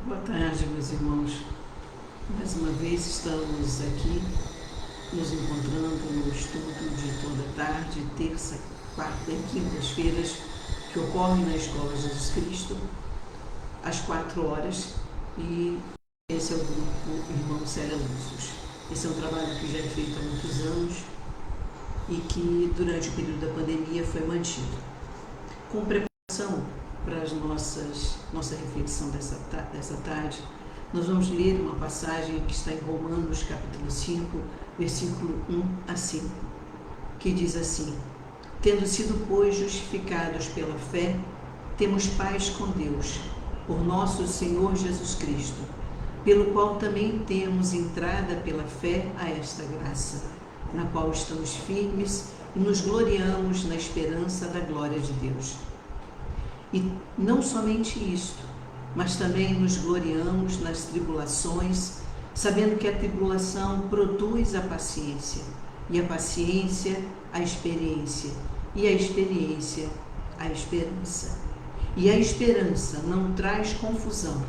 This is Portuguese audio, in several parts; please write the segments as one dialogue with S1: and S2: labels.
S1: Boa tarde, meus irmãos. Mais uma vez estamos aqui nos encontrando no estudo de toda tarde, terça, quarta e quintas-feiras, que ocorre na Escola Jesus Cristo, às 4 horas, e esse é o grupo Irmão Célia Lúcius. Esse é um trabalho que já é feito há muitos anos e que durante o período da pandemia foi mantido. Com preparação para a nossa reflexão dessa tarde, nós vamos ler uma passagem que está em Romanos, capítulo 5, versículo 1 a 5, que diz assim: Tendo sido, pois, justificados pela fé, temos paz com Deus, por nosso Senhor Jesus Cristo, pelo qual também temos entrada pela fé a esta graça, na qual estamos firmes e nos gloriamos na esperança da glória de Deus. E não somente isto, mas também nos gloriamos nas tribulações, sabendo que a tribulação produz a paciência, e a paciência a experiência, e a experiência a esperança. E a esperança não traz confusão,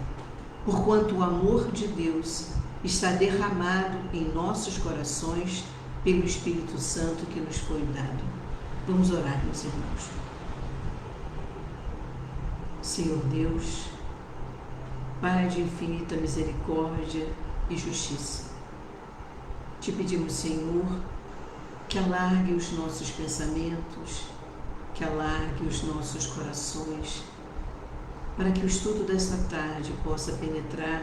S1: porquanto o amor de Deus está derramado em nossos corações pelo Espírito Santo que nos foi dado. Vamos orar, meus irmãos. Senhor Deus, Pai de infinita misericórdia e justiça, te pedimos, Senhor, que alargue os nossos pensamentos, que alargue os nossos corações, para que o estudo desta tarde possa penetrar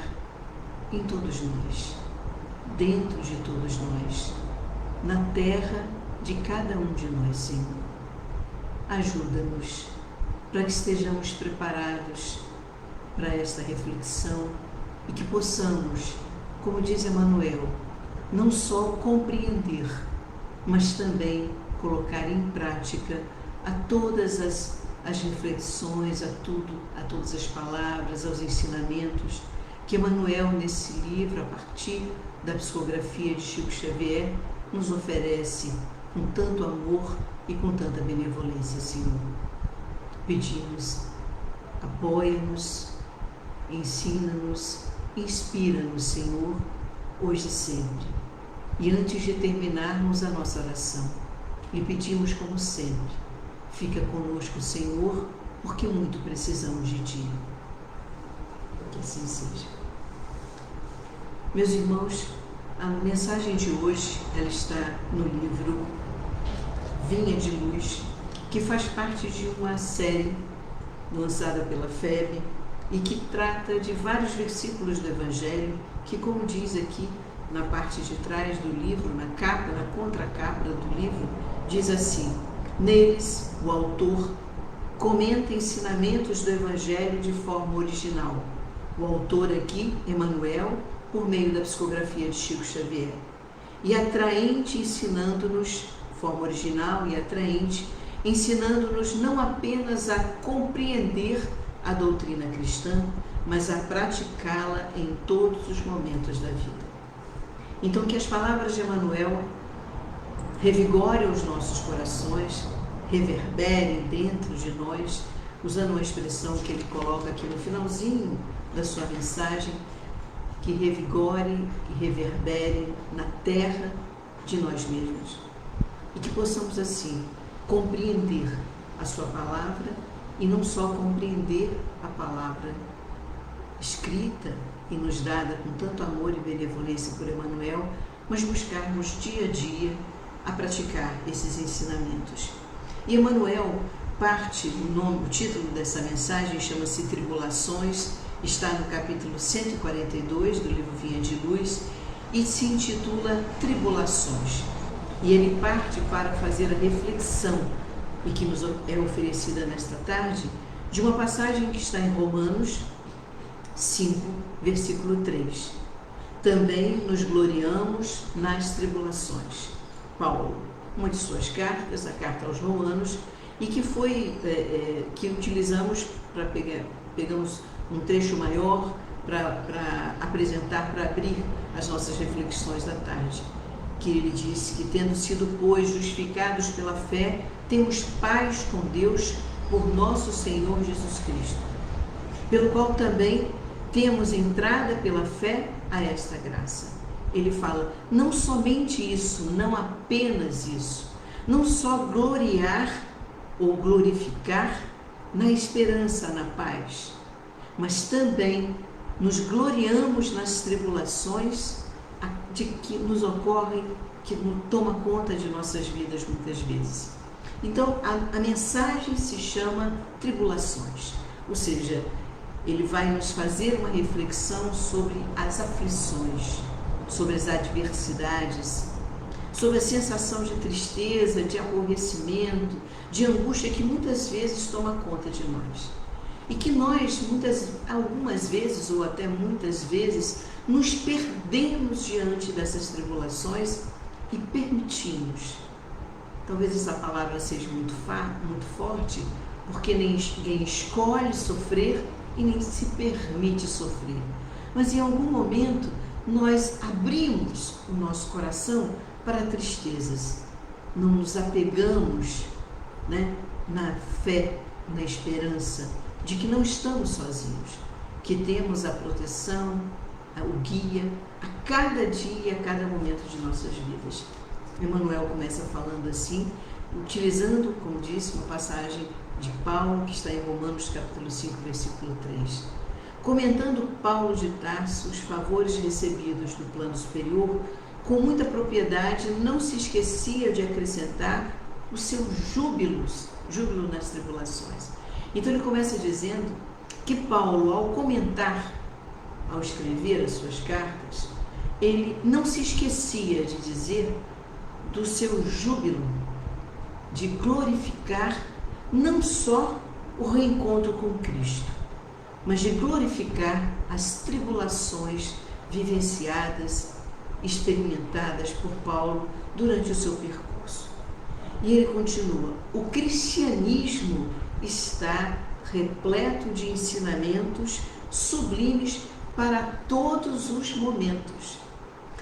S1: em todos nós, dentro de todos nós, na terra de cada um de nós, Senhor. Ajuda-nos para que estejamos preparados para esta reflexão e que possamos, como diz Emmanuel, não só compreender, mas também colocar em prática a todas as reflexões, a todas as palavras, aos ensinamentos que Emmanuel, nesse livro, a partir da psicografia de Chico Xavier, nos oferece com tanto amor e com tanta benevolência, Senhor. Pedimos, apoia-nos, ensina-nos, inspira-nos, Senhor, hoje e sempre. E antes de terminarmos a nossa oração, lhe pedimos, como sempre, fica conosco, Senhor, porque muito precisamos de Ti. Que assim seja. Meus irmãos, a mensagem de hoje, ela está no livro Vinha de Luz, que faz parte de uma série lançada pela FEB e que trata de vários versículos do Evangelho que, como diz aqui na parte de trás do livro, na contracapa do livro, diz assim: neles, o autor comenta ensinamentos do Evangelho de forma original. O autor aqui, Emmanuel, por meio da psicografia de Chico Xavier. E atraente, ensinando-nos, forma original e atraente, ensinando-nos não apenas a compreender a doutrina cristã, mas a praticá-la em todos os momentos da vida. Então, que as palavras de Emmanuel revigorem os nossos corações, reverberem dentro de nós, usando uma expressão que ele coloca aqui no finalzinho da sua mensagem, que revigorem e reverberem na terra de nós mesmos. E que possamos, assim, compreender a sua palavra e não só compreender a palavra escrita e nos dada com tanto amor e benevolência por Emmanuel, mas buscarmos dia a dia a praticar esses ensinamentos. E Emmanuel parte, o título dessa mensagem chama-se Tribulações, está no capítulo 142 do livro Vinha de Luz e se intitula Tribulações. E ele parte para fazer a reflexão, e que nos é oferecida nesta tarde, de uma passagem que está em Romanos 5, versículo 3. Também nos gloriamos nas tribulações. Paulo, uma de suas cartas, a carta aos Romanos, e que foi, que utilizamos para pegamos um trecho maior para apresentar, para abrir as nossas reflexões da tarde. Que ele disse que, tendo sido, pois, justificados pela fé, temos paz com Deus por nosso Senhor Jesus Cristo, pelo qual também temos entrada pela fé a esta graça. Ele fala, não somente isso, não apenas isso, não só gloriar ou glorificar na esperança, na paz, mas também nos gloriamos nas tribulações de que nos ocorrem, que toma conta de nossas vidas muitas vezes. Então, a mensagem se chama tribulações, ou seja, ele vai nos fazer uma reflexão sobre as aflições, sobre as adversidades, sobre a sensação de tristeza, de aborrecimento, de angústia que muitas vezes toma conta de nós. E que nós, algumas vezes, ou até muitas vezes, nos perdemos diante dessas tribulações e permitimos. Talvez essa palavra seja muito forte, porque ninguém escolhe sofrer e nem se permite sofrer. Mas em algum momento nós abrimos o nosso coração para tristezas. Não nos apegamos, na fé, na esperança de que não estamos sozinhos, que temos a proteção, o guia a cada dia, a cada momento de nossas vidas. Emmanuel começa falando assim, utilizando, como disse, uma passagem de Paulo, que está em Romanos capítulo 5, versículo 3. Comentando Paulo de Tarso os favores recebidos do plano superior, com muita propriedade, não se esquecia de acrescentar o seu júbilo nas tribulações. Então ele começa dizendo que Paulo, ao comentar, ao escrever as suas cartas, ele não se esquecia de dizer do seu júbilo, de glorificar não só o reencontro com Cristo, mas de glorificar as tribulações vivenciadas, experimentadas por Paulo durante o seu percurso. E ele continua, o cristianismo está repleto de ensinamentos sublimes para todos os momentos.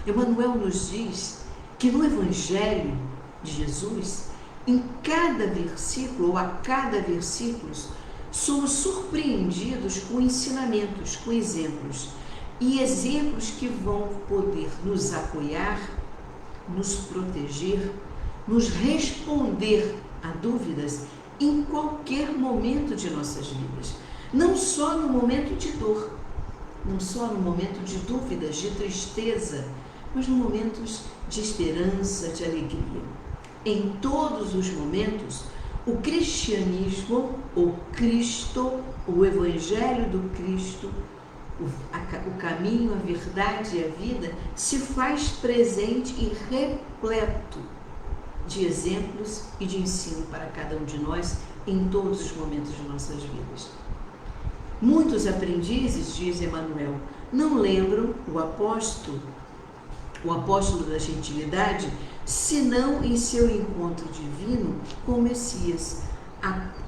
S1: Emmanuel nos diz que no Evangelho de Jesus, em cada versículo ou a cada versículo, somos surpreendidos com ensinamentos, com exemplos. E exemplos que vão poder nos apoiar, nos proteger, nos responder a dúvidas em qualquer momento de nossas vidas. Não só no momento de dor, não só no momento de dúvidas, de tristeza, mas no momentos de esperança, de alegria. Em todos os momentos, o cristianismo, o Cristo, o Evangelho do Cristo, o caminho, a verdade e a vida, se faz presente e repleto de exemplos e de ensino para cada um de nós em todos os momentos de nossas vidas. Muitos aprendizes, diz Emmanuel, não lembram o apóstolo da gentilidade, senão em seu encontro divino com o Messias,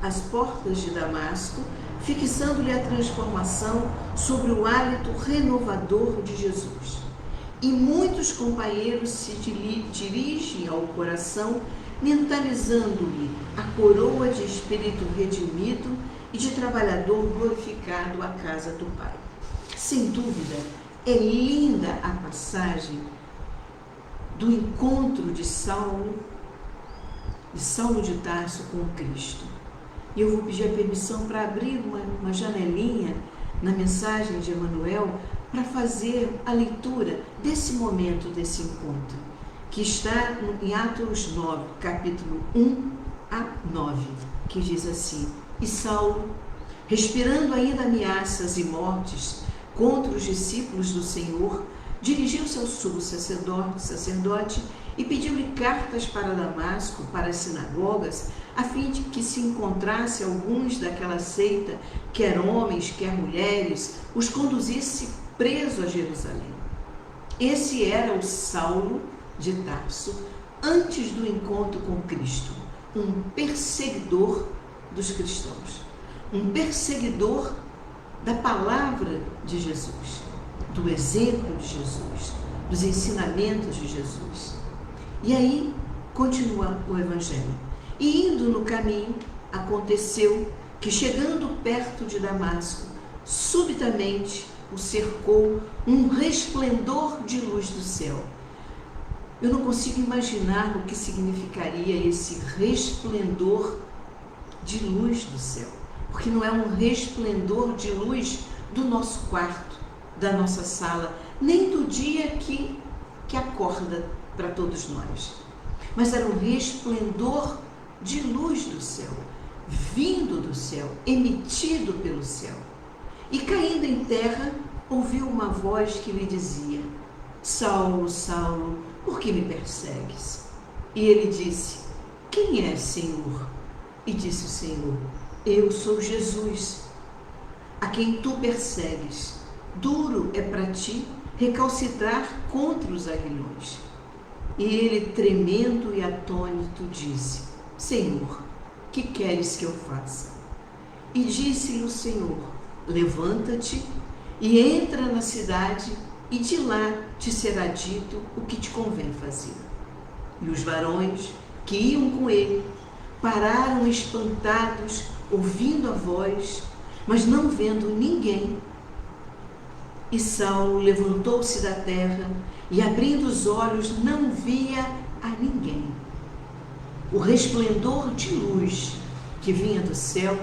S1: às portas de Damasco, fixando-lhe a transformação sobre o hálito renovador de Jesus. E muitos companheiros se dirigem ao coração, mentalizando-lhe a coroa de espírito redimido e de trabalhador glorificado à casa do Pai. Sem dúvida, é linda a passagem do encontro de Saulo de Tarso com Cristo. E eu vou pedir a permissão para abrir uma janelinha na mensagem de Emmanuel para fazer a leitura desse momento, desse encontro, que está em Atos 9, capítulo 1 a 9, que diz assim: E Saulo, respirando ainda ameaças e mortes contra os discípulos do Senhor, dirigiu-se ao sumo sacerdote e pediu-lhe cartas para Damasco, para as sinagogas, a fim de que se encontrasse alguns daquela seita, quer homens, quer mulheres, os conduzisse preso a Jerusalém. Esse era o Saulo de Tarso, antes do encontro com Cristo, um perseguidor dos cristãos, um perseguidor da palavra de Jesus, do exemplo de Jesus, dos ensinamentos de Jesus. E aí continua o Evangelho. E indo no caminho, aconteceu que, chegando perto de Damasco, subitamente o cercou um resplendor de luz do céu. Eu não consigo imaginar o que significaria esse resplendor de luz do céu, porque não é um resplendor de luz do nosso quarto, da nossa sala, nem do dia que acorda para todos nós, mas era um resplendor de luz do céu, vindo do céu, emitido pelo céu. E caindo em terra, ouviu uma voz que lhe dizia: Saulo, Saulo, por que me persegues? E ele disse: Quem é, Senhor? E disse o Senhor: Eu sou Jesus, a quem tu persegues. Duro é para ti recalcitrar contra os aguilhões. E ele, tremendo e atônito, disse: Senhor, que queres que eu faça? E disse-lhe o Senhor: Levanta-te e entra na cidade, e de lá te será dito o que te convém fazer. E os varões que iam com ele pararam espantados, ouvindo a voz, mas não vendo ninguém. E Saulo levantou-se da terra e, abrindo os olhos, não via a ninguém. O resplendor de luz que vinha do céu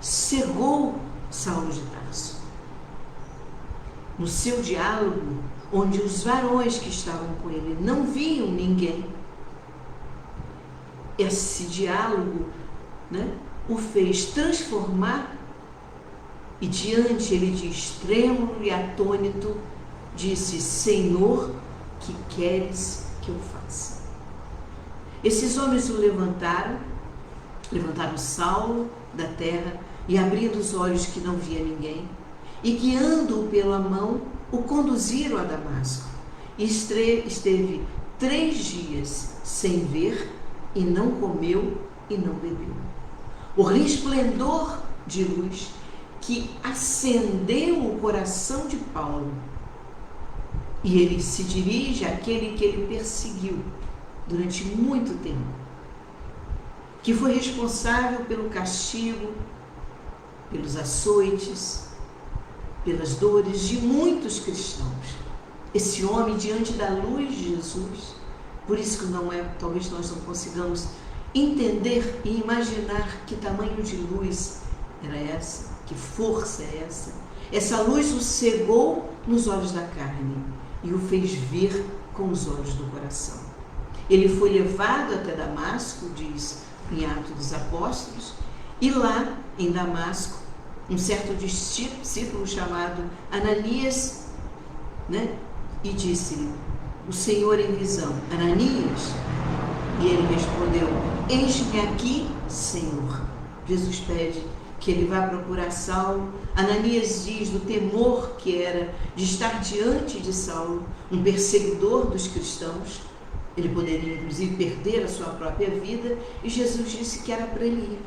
S1: cegou Saulo de Tarso. No seu diálogo, onde os varões que estavam com ele não viam ninguém, esse diálogo, o fez transformar, e diante ele, de extremo e atônito, disse: Senhor, que queres que eu faça? Esses homens o levantaram Saulo da terra, e abrindo os olhos que não via ninguém, e guiando-o pela mão, o conduziram a Damasco. E esteve 3 dias sem ver, e não comeu e não bebeu. O resplendor de luz que acendeu o coração de Paulo, e ele se dirige àquele que ele perseguiu durante muito tempo, que foi responsável pelo castigo, pelos açoites, pelas dores de muitos cristãos. Esse homem, diante da luz de Jesus, por isso que talvez nós não consigamos entender e imaginar que tamanho de luz era essa, que força é essa. Essa luz o cegou nos olhos da carne e o fez ver com os olhos do coração. Ele foi levado até Damasco, diz em Atos dos Apóstolos, e lá em Damasco, um certo discípulo chamado Ananias, e disse-lhe o Senhor em visão: Ananias? E ele respondeu: Eis-me aqui, Senhor. Jesus pede que ele vá procurar Saulo. Ananias diz do temor que era de estar diante de Saulo, um perseguidor dos cristãos. Ele poderia, inclusive, perder a sua própria vida, e Jesus disse que era para ele ir.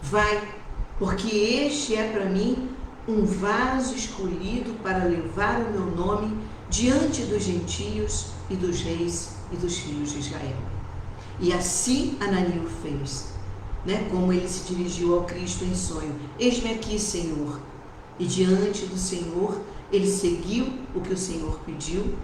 S1: Vai, porque este é para mim um vaso escolhido para levar o meu nome diante dos gentios e dos reis e dos filhos de Israel. E assim Ananias fez, como ele se dirigiu ao Cristo em sonho: Eis-me aqui, Senhor. E diante do Senhor, ele seguiu o que o Senhor pediu,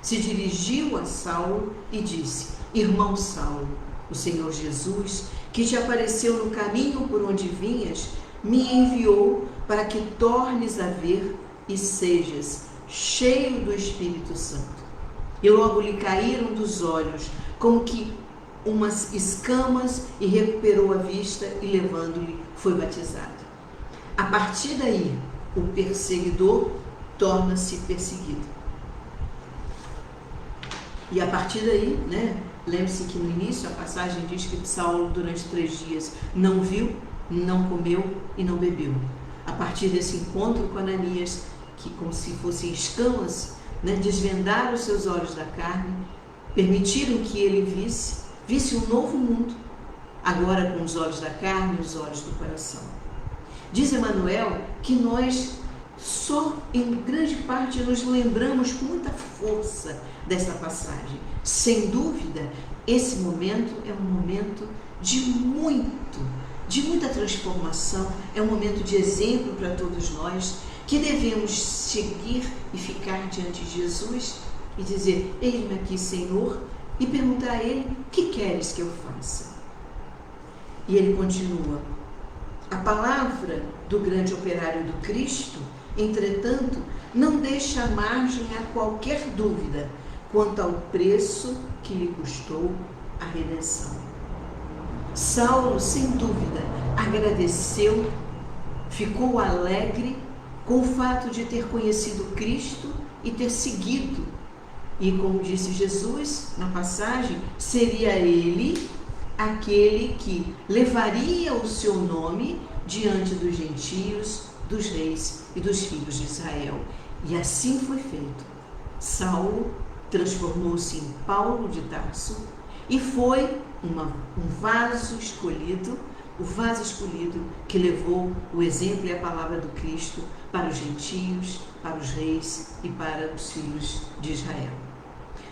S1: se dirigiu a Saulo e disse: Irmão Saulo, o Senhor Jesus, que te apareceu no caminho por onde vinhas, me enviou para que tornes a ver e sejas cheio do Espírito Santo. E logo lhe caíram dos olhos como que umas escamas, e recuperou a vista, e levando-lhe foi batizado. A partir daí, o perseguidor torna-se perseguido. E a partir daí, lembre-se que no início a passagem diz que Saulo durante 3 dias não viu, não comeu e não bebeu. A partir desse encontro com Ananias, que como se fossem escamas, desvendaram os seus olhos da carne, permitiram que ele visse um novo mundo, agora com os olhos da carne e os olhos do coração. Diz Emmanuel que nós só em grande parte nos lembramos com muita força dessa passagem. Sem dúvida, esse momento é um momento de muita transformação, é um momento de exemplo para todos nós, que devemos seguir e ficar diante de Jesus e dizer: eis-me aqui, Senhor, e perguntar a Ele: o que queres que eu faça? E ele continua: a palavra do grande operário do Cristo, entretanto, não deixa margem a qualquer dúvida quanto ao preço que lhe custou a redenção. Saulo, sem dúvida, agradeceu, ficou alegre com o fato de ter conhecido Cristo e ter seguido. E como disse Jesus na passagem, seria ele aquele que levaria o seu nome diante dos gentios, dos reis e dos filhos de Israel. E assim foi feito. Saulo transformou-se em Paulo de Tarso e foi um vaso escolhido, o vaso escolhido que levou o exemplo e a palavra do Cristo para os gentios, para os reis e para os filhos de Israel.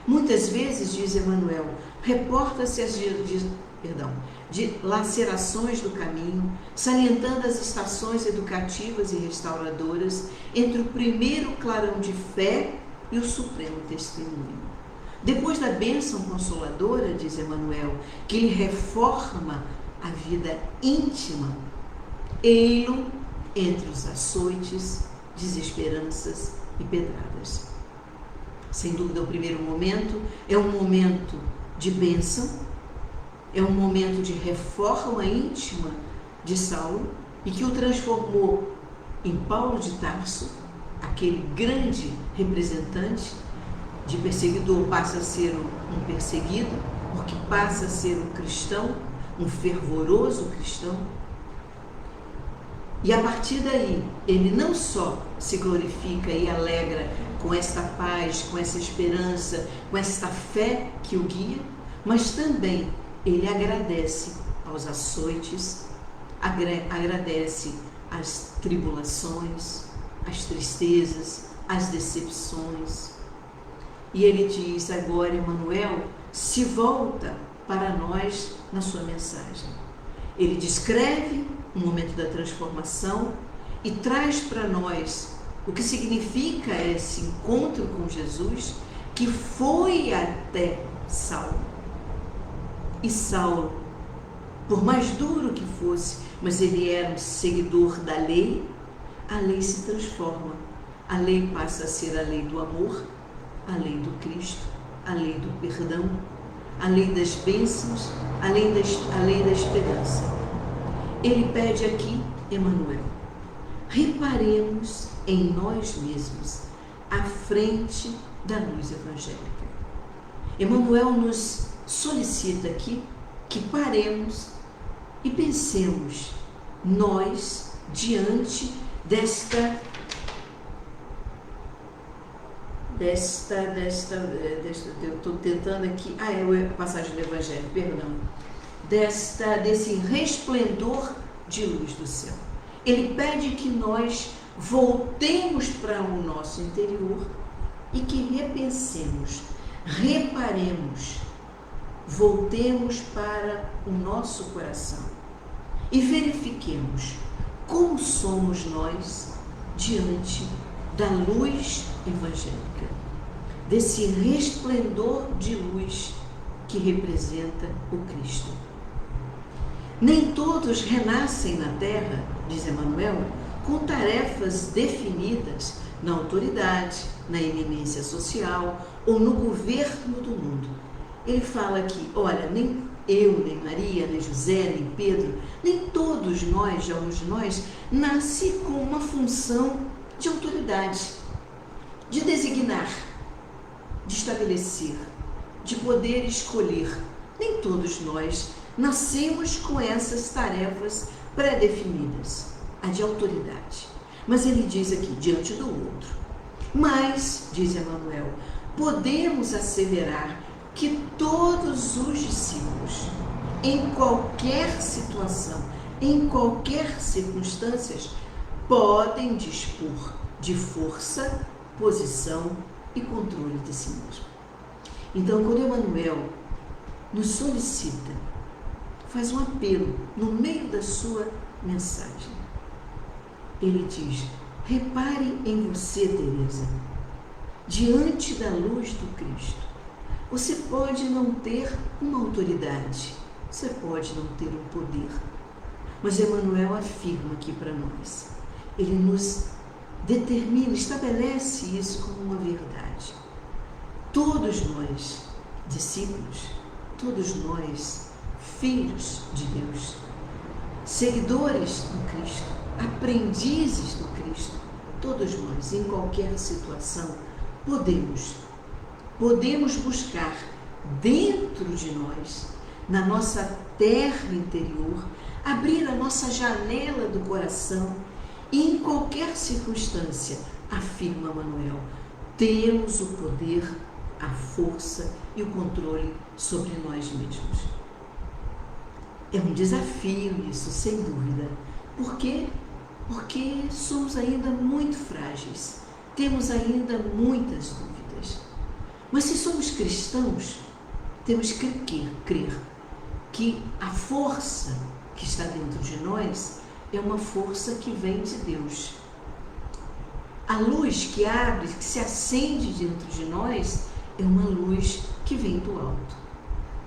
S1: Muitas vezes, diz Emmanuel, reporta-se de lacerações do caminho, salientando as estações educativas e restauradoras entre o primeiro clarão de fé e o supremo testemunho. Depois da bênção consoladora, diz Emmanuel, que lhe reforma a vida íntima, ei-lo entre os açoites, desesperanças e pedradas. Sem dúvida, o primeiro momento é um momento de bênção, é um momento de reforma íntima de Saulo e que o transformou em Paulo de Tarso, aquele grande representante. De perseguidor passa a ser um perseguido, porque passa a ser um cristão, um fervoroso cristão. E a partir daí, ele não só se glorifica e alegra com esta paz, com essa esperança, com esta fé que o guia, mas também ele agradece aos açoites, agradece às tribulações, às tristezas, às decepções. E ele diz agora, Emmanuel, se volta para nós na sua mensagem. Ele descreve o momento da transformação e traz para nós o que significa esse encontro com Jesus, que foi até Saulo. E Saulo, por mais duro que fosse, mas ele era um seguidor da lei, a lei se transforma. A lei passa a ser a lei do amor, a lei do Cristo, a lei do perdão, a lei das bênçãos, a lei da esperança. Ele pede aqui, Emmanuel, reparemos em nós mesmos, à frente da luz evangélica. Emmanuel nos solicita aqui que paremos e pensemos nós diante eu estou tentando aqui, é a passagem do Evangelho, perdão, desse resplendor de luz do céu. Ele pede que nós voltemos para o nosso interior e que repensemos, reparemos, voltemos para o nosso coração e verifiquemos como somos nós diante da luz evangélica, desse resplendor de luz que representa o Cristo. Nem todos renascem na terra, diz Emmanuel, com tarefas definidas na autoridade, na eminência social ou no governo do mundo. Ele fala aqui, olha, nem eu, nem Maria, nem José, nem Pedro, nem todos nós, já alguns de nós, nasce com uma função de autoridade, de designar, de estabelecer, de poder escolher. Nem todos nós nascemos com essas tarefas pré-definidas, a de autoridade. Mas ele diz aqui, diante do outro. Mas, diz Emmanuel, podemos asseverar que todos os discípulos, em qualquer situação, em qualquer circunstância, podem dispor de força, posição e controle de si mesmo. Então, quando Emmanuel nos solicita, faz um apelo no meio da sua mensagem, ele diz, Repare em você, Teresa. Diante da luz do Cristo, você pode não ter uma autoridade, você pode não ter um poder, mas Emmanuel afirma aqui para nós, ele nos determina, estabelece isso como uma verdade. Todos nós, discípulos, todos nós, filhos de Deus, seguidores do Cristo, aprendizes do Cristo, todos nós, em qualquer situação, podemos buscar dentro de nós, na nossa terra interior, abrir a nossa janela do coração e em qualquer circunstância, afirma Emmanuel, temos o poder, a força e o controle sobre nós mesmos. É um desafio isso, sem dúvida. Por quê? Porque somos ainda muito frágeis, temos ainda muitas dúvidas. Mas se somos cristãos, temos que crer que a força que está dentro de nós é uma força que vem de Deus. A luz que abre, que se acende dentro de nós, é uma luz que vem do alto.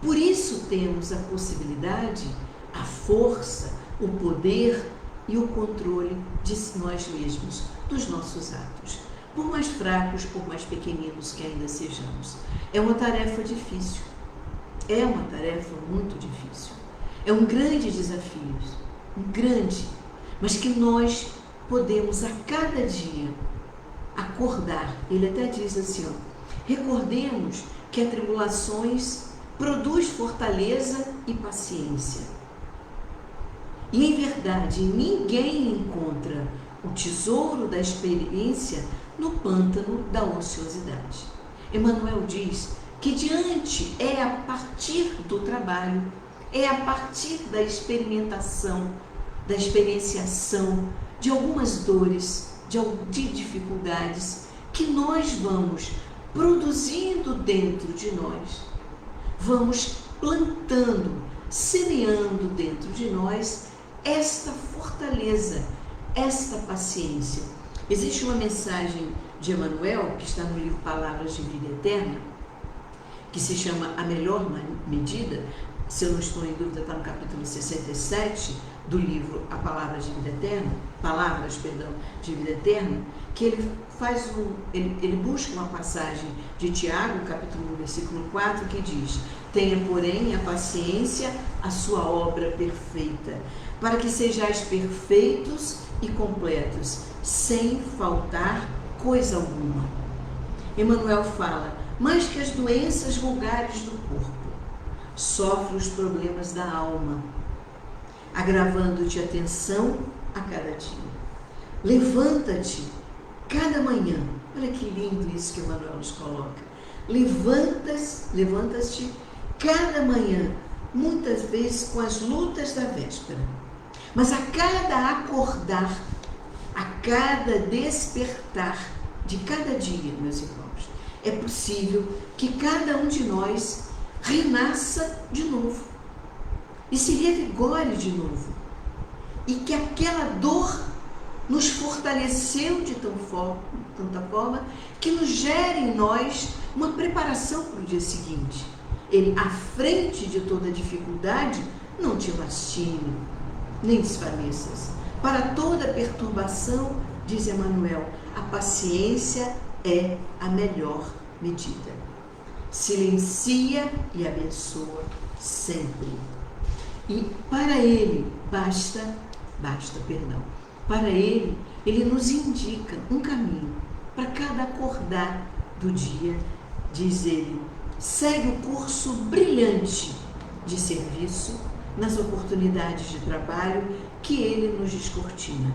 S1: Por isso temos a possibilidade, a força, o poder e o controle de nós mesmos, dos nossos atos. Por mais fracos, por mais pequeninos que ainda sejamos. É uma tarefa difícil. É uma tarefa muito difícil. É um grande desafio, mas que nós podemos a cada dia acordar. Ele até diz assim, recordemos que as tribulações produz fortaleza e paciência. E em verdade, ninguém encontra o tesouro da experiência no pântano da ociosidade. Emmanuel diz que é a partir do trabalho, é a partir da experimentação, da experienciação de algumas dores, de dificuldades, que nós vamos produzindo dentro de nós, vamos plantando, semeando dentro de nós esta fortaleza, esta paciência. Existe uma mensagem de Emmanuel, que está no livro Palavras de Vida Eterna, que se chama A Melhor Medida, se eu não estou em dúvida, está no capítulo 67 do livro Palavras de Vida Eterna, que ele busca uma passagem de Tiago, capítulo 1, versículo 4, que diz: tenha, porém, a paciência, a sua obra perfeita, para que sejais perfeitos e completos, sem faltar coisa alguma. Emmanuel fala, mais que as doenças vulgares do corpo, sofre os problemas da alma, agravando-te a tensão a cada dia. Levanta-te cada manhã. Olha que lindo isso que Emmanuel nos coloca. Levanta-te cada manhã, muitas vezes com as lutas da véspera. Mas a cada acordar, a cada despertar de cada dia, meus irmãos, é possível que cada um de nós renasça de novo e se revigore de novo. E que aquela dor nos fortaleceu de tanta forma que nos gere em nós uma preparação para o dia seguinte. Ele, à frente de toda dificuldade, não te lastime, nem desfaleças. Para toda perturbação, diz Emmanuel, a paciência é a melhor medida. Silencia e abençoa sempre. E para ele para ele nos indica um caminho para cada acordar do dia. Diz ele, segue o curso brilhante de serviço nas oportunidades de trabalho que ele nos descortina.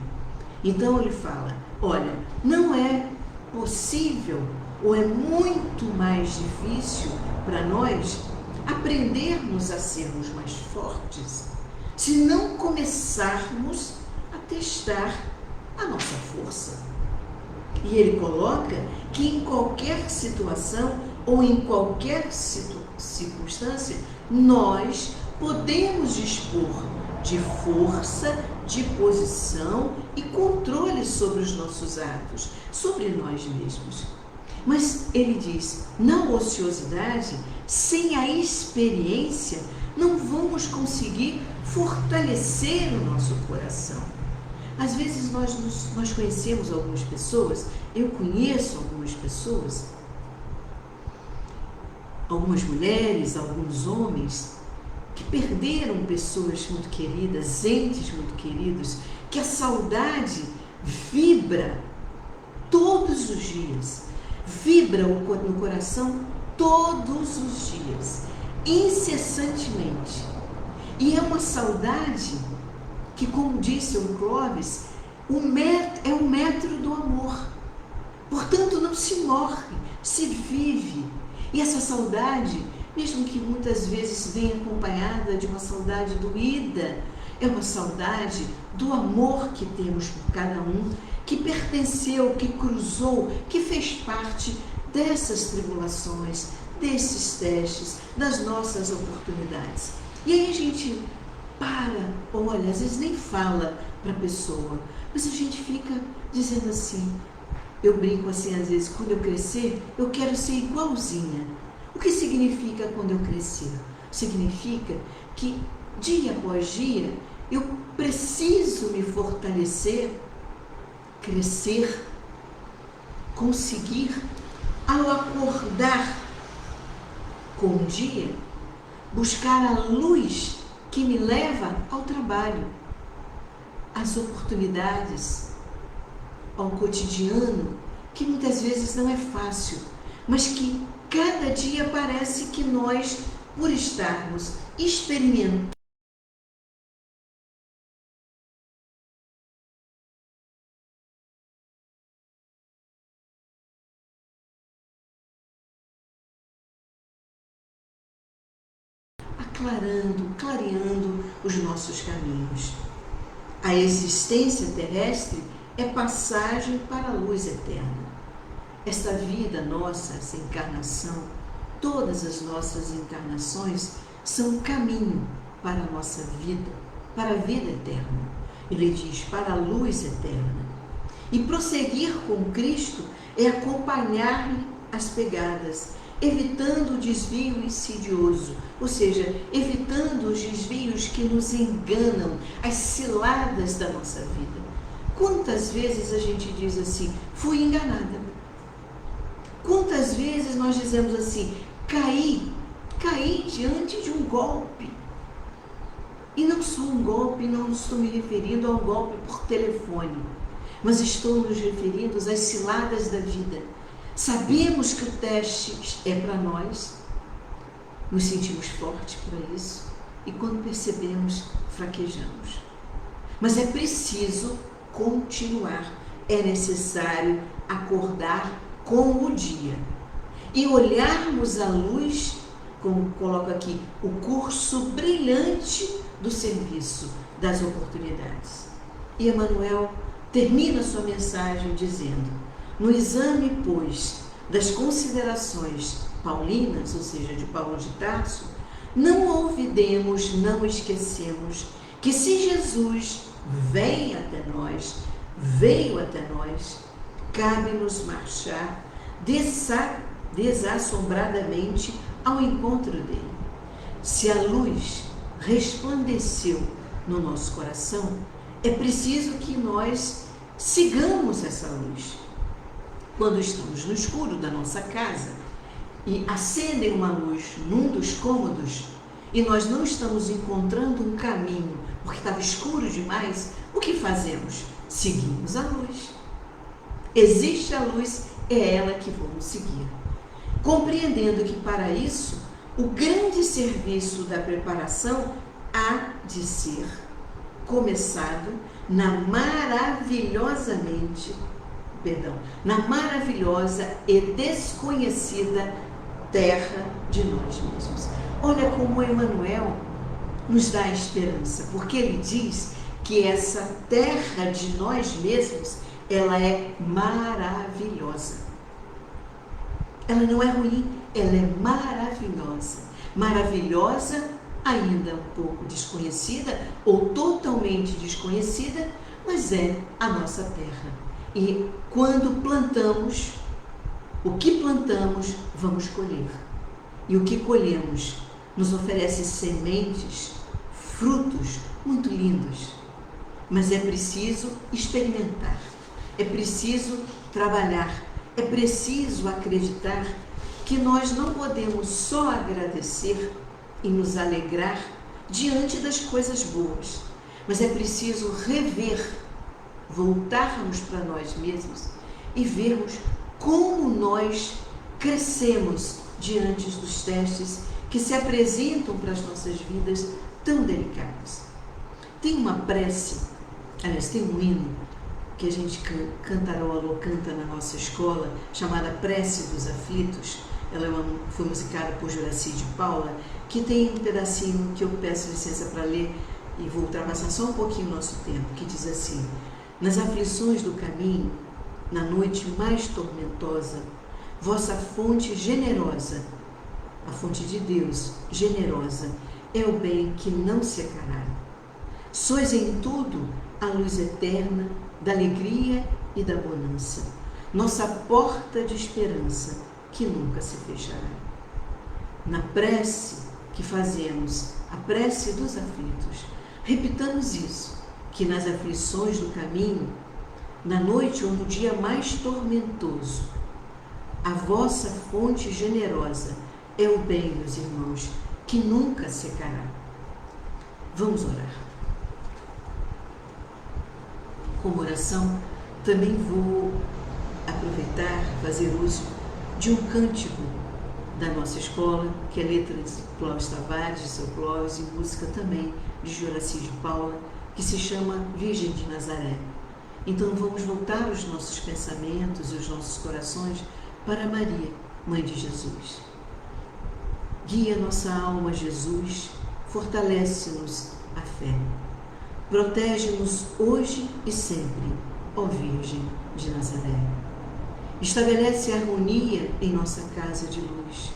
S1: Então ele fala, olha, não é possível ou é muito mais difícil para nós aprendermos a sermos mais fortes se não começarmos a testar a nossa força. E ele coloca que em qualquer situação ou em qualquer circunstância, nós podemos dispor de força, de posição e controle sobre os nossos atos, sobre nós mesmos. Mas ele diz, na ociosidade, sem a experiência, não vamos conseguir fortalecer o nosso coração. Às vezes nós conhecemos algumas pessoas, eu conheço algumas pessoas, algumas mulheres, alguns homens, que perderam pessoas muito queridas, entes muito queridos, que a saudade vibra todos os dias, vibra no coração todos os dias, incessantemente. E é uma saudade que, como disse o Clóvis, é o metro do amor. Portanto, não se morre, se vive. E essa saudade, mesmo que muitas vezes venha acompanhada de uma saudade doída, é uma saudade do amor que temos por cada um, que pertenceu, que cruzou, que fez parte dessas tribulações, desses testes, das nossas oportunidades. E aí a gente olha, às vezes nem fala para a pessoa, mas a gente fica dizendo assim, eu brinco assim às vezes, quando eu crescer, eu quero ser igualzinha. O que significa quando eu crescer? Significa que dia após dia eu preciso me fortalecer, crescer, conseguir, ao acordar com o dia, buscar a luz que me leva ao trabalho, às oportunidades, ao cotidiano, que muitas vezes não é fácil, mas que cada dia parece que nós, por estarmos experimentando, clareando os nossos caminhos. A existência terrestre é passagem para a luz eterna. Esta vida nossa, essa encarnação, todas as nossas encarnações são um caminho para a nossa vida, para a vida eterna. Ele diz, para a luz eterna. E prosseguir com Cristo é acompanhar-lhe as pegadas, evitando o desvio insidioso, ou seja, evitando os desvios que nos enganam, as ciladas da nossa vida. Quantas vezes a gente diz assim, fui enganada? Quantas vezes nós dizemos assim, caí diante de um golpe? E não só um golpe, não estou me referindo a um golpe por telefone, mas estou nos referindo às ciladas da vida. Sabemos que o teste é para nós, nos sentimos fortes para isso, e quando percebemos, fraquejamos. Mas é preciso continuar, é necessário acordar com o dia e olharmos a luz, como coloco aqui, o curso brilhante do serviço, das oportunidades. E Emmanuel termina sua mensagem dizendo, no exame, pois, das considerações paulinas, ou seja, de Paulo de Tarso, não olvidemos, não esquecemos que se Jesus veio até nós, cabe-nos marchar desassombradamente ao encontro dele. Se a luz resplandeceu no nosso coração, é preciso que nós sigamos essa luz. Quando estamos no escuro da nossa casa e acendem uma luz num dos cômodos e nós não estamos encontrando um caminho porque estava escuro demais, o que fazemos? Seguimos a luz. Existe a luz, é ela que vamos seguir. Compreendendo que para isso, o grande serviço da preparação há de ser começado na maravilhosa e desconhecida terra de nós mesmos. Olha como Emmanuel nos dá esperança, porque ele diz que essa terra de nós mesmos, ela é maravilhosa. Ela não é ruim, ela é maravilhosa. Maravilhosa ainda um pouco desconhecida ou totalmente desconhecida, mas é a nossa terra. E quando plantamos, o que plantamos, vamos colher. E o que colhemos nos oferece sementes, frutos muito lindos. Mas é preciso experimentar, é preciso trabalhar, é preciso acreditar que nós não podemos só agradecer e nos alegrar diante das coisas boas, mas é preciso rever, voltarmos para nós mesmos e vermos como nós crescemos diante dos testes que se apresentam para as nossas vidas tão delicadas. Tem uma prece, aliás, tem um hino que a gente cantarola ou canta na nossa escola, chamada Prece dos Aflitos. Ela foi musicada por Juraci de Paula, que tem um pedacinho que eu peço licença para ler e vou ultrapassar só um pouquinho o nosso tempo, que diz assim: nas aflições do caminho, na noite mais tormentosa, vossa fonte generosa, a fonte de Deus generosa, é o bem que não secará. Sois em tudo a luz eterna da alegria e da bonança, nossa porta de esperança que nunca se fechará. Na prece que fazemos, a prece dos aflitos, repitamos isso, que nas aflições do caminho, na noite ou no dia mais tormentoso, a vossa fonte generosa é o bem, meus irmãos, que nunca secará. Vamos orar. Como oração, também vou aproveitar, fazer uso de um cântico da nossa escola, que é letra de Clóvis Tavares, de seu Clóvis, e música também de Juraci de Paula, que se chama Virgem de Nazaré. Então vamos voltar os nossos pensamentos e os nossos corações para Maria, Mãe de Jesus. Guia nossa alma, Jesus, fortalece-nos a fé. Protege-nos hoje e sempre, ó Virgem de Nazaré. Estabelece a harmonia em nossa casa de luz.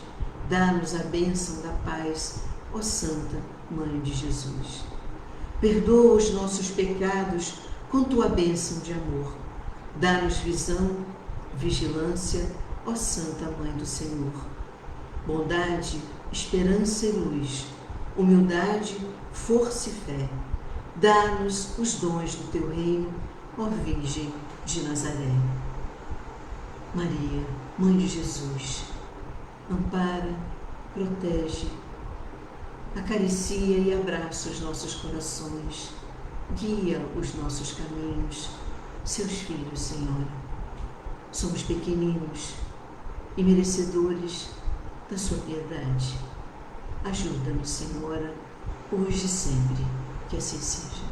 S1: Dá-nos a bênção da paz, ó Santa Mãe de Jesus. Perdoa os nossos pecados com tua bênção de amor. Dá-nos visão, vigilância, ó Santa Mãe do Senhor. Bondade, esperança e luz, humildade, força e fé. Dá-nos os dons do teu reino, ó Virgem de Nazaré. Maria, Mãe de Jesus, ampara, protege, acaricia e abraça os nossos corações, guia os nossos caminhos, seus filhos, Senhora. Somos pequeninos e merecedores da sua piedade. Ajuda-nos, Senhora, hoje e sempre, que assim seja.